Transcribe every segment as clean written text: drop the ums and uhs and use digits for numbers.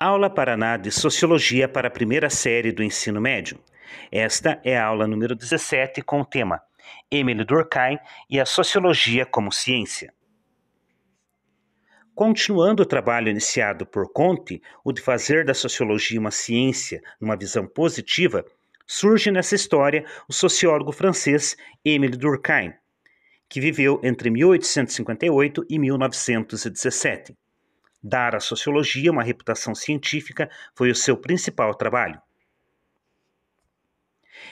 Aula Paraná de Sociologia para a primeira série do ensino médio. Esta é a aula número 17 com o tema Émile Durkheim e a Sociologia como Ciência. Continuando o trabalho iniciado por Comte, o de fazer da sociologia uma ciência numa visão positiva, surge nessa história o sociólogo francês Émile Durkheim, que viveu entre 1858 e 1917. Dar à sociologia uma reputação científica foi o seu principal trabalho.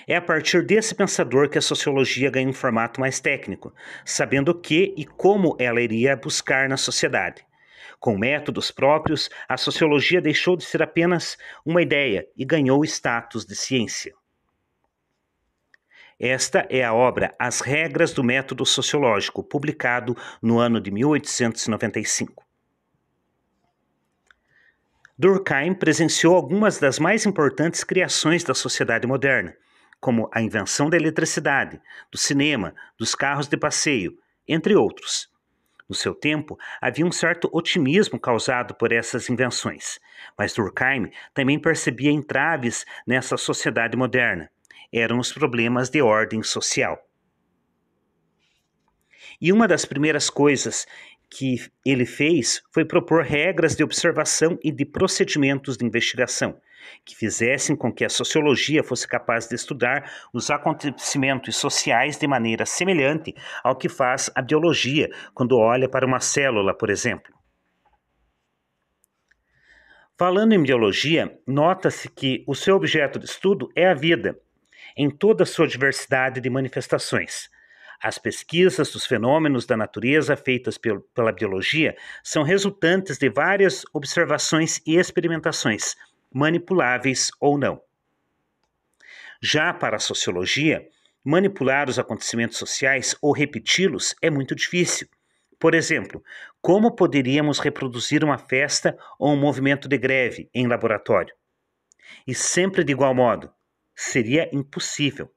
É a partir desse pensador que a sociologia ganha um formato mais técnico, sabendo o que e como ela iria buscar na sociedade. Com métodos próprios, a sociologia deixou de ser apenas uma ideia e ganhou o status de ciência. Esta é a obra As Regras do Método Sociológico, publicado no ano de 1895. Durkheim presenciou algumas das mais importantes criações da sociedade moderna, como a invenção da eletricidade, do cinema, dos carros de passeio, entre outros. No seu tempo, havia um certo otimismo causado por essas invenções, mas Durkheim também percebia entraves nessa sociedade moderna. Eram os problemas de ordem social. E uma das primeiras coisas que ele fez foi propor regras de observação e de procedimentos de investigação, que fizessem com que a sociologia fosse capaz de estudar os acontecimentos sociais de maneira semelhante ao que faz a biologia quando olha para uma célula, por exemplo. Falando em biologia, nota-se que o seu objeto de estudo é a vida, em toda a sua diversidade de manifestações. As pesquisas dos fenômenos da natureza feitas pela biologia são resultantes de várias observações e experimentações, manipuláveis ou não. Já para a sociologia, manipular os acontecimentos sociais ou repeti-los é muito difícil. Por exemplo, como poderíamos reproduzir uma festa ou um movimento de greve em laboratório? E sempre de igual modo, seria impossível.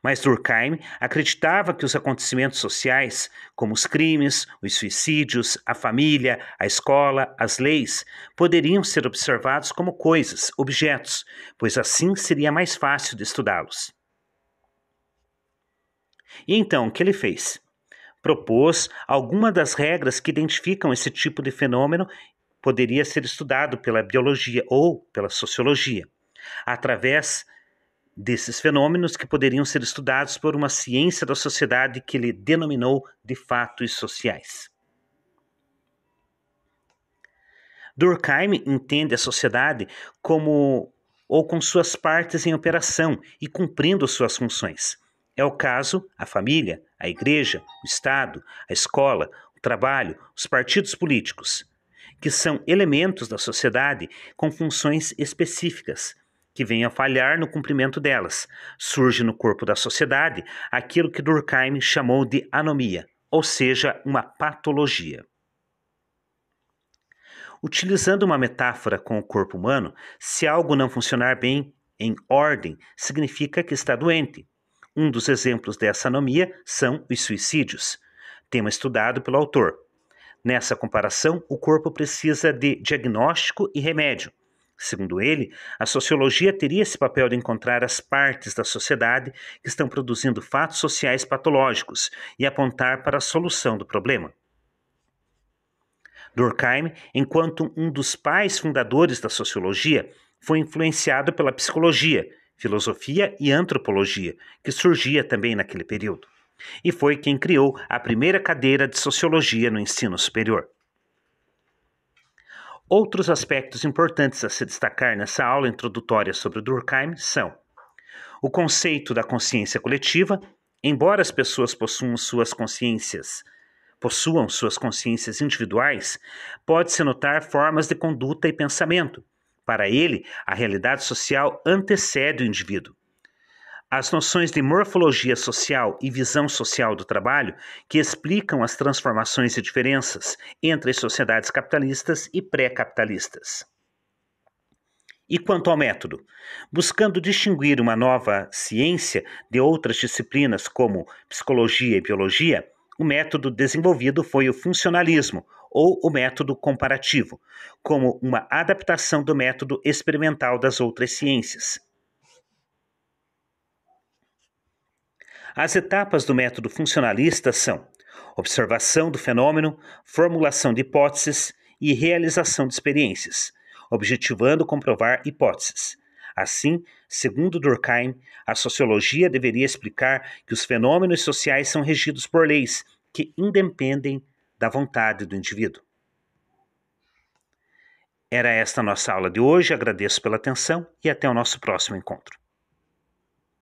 Mas Durkheim acreditava que os acontecimentos sociais, como os crimes, os suicídios, a família, a escola, as leis, poderiam ser observados como coisas, objetos, pois assim seria mais fácil de estudá-los. E então, o que ele fez? Propôs algumas das regras que identificam esse tipo de fenômeno poderia ser estudado pela biologia ou pela sociologia, através desses fenômenos que poderiam ser estudados por uma ciência da sociedade que ele denominou de fatos sociais. Durkheim entende a sociedade como ou com suas partes em operação e cumprindo suas funções. É o caso a família, a igreja, o Estado, a escola, o trabalho, os partidos políticos, que são elementos da sociedade com funções específicas, que vêm a falhar no cumprimento delas. Surge no corpo da sociedade aquilo que Durkheim chamou de anomia, ou seja, uma patologia. Utilizando uma metáfora com o corpo humano, se algo não funcionar bem em ordem, significa que está doente. Um dos exemplos dessa anomia são os suicídios, tema estudado pelo autor. Nessa comparação, o corpo precisa de diagnóstico e remédio. Segundo ele, a sociologia teria esse papel de encontrar as partes da sociedade que estão produzindo fatos sociais patológicos e apontar para a solução do problema. Durkheim, enquanto um dos pais fundadores da sociologia, foi influenciado pela psicologia, filosofia e antropologia, que surgia também naquele período, e foi quem criou a primeira cadeira de sociologia no ensino superior. Outros aspectos importantes a se destacar nessa aula introdutória sobre Durkheim são o conceito da consciência coletiva. Embora as pessoas possuam suas consciências individuais, pode-se notar formas de conduta e pensamento. Para ele, a realidade social antecede o indivíduo. As noções de morfologia social e visão social do trabalho que explicam as transformações e diferenças entre as sociedades capitalistas e pré-capitalistas. E quanto ao método? Buscando distinguir uma nova ciência de outras disciplinas como psicologia e biologia, o método desenvolvido foi o funcionalismo, ou o método comparativo, como uma adaptação do método experimental das outras ciências. As etapas do método funcionalista são observação do fenômeno, formulação de hipóteses e realização de experiências, objetivando comprovar hipóteses. Assim, segundo Durkheim, a sociologia deveria explicar que os fenômenos sociais são regidos por leis que independem da vontade do indivíduo. Era esta a nossa aula de hoje, agradeço pela atenção e até o nosso próximo encontro.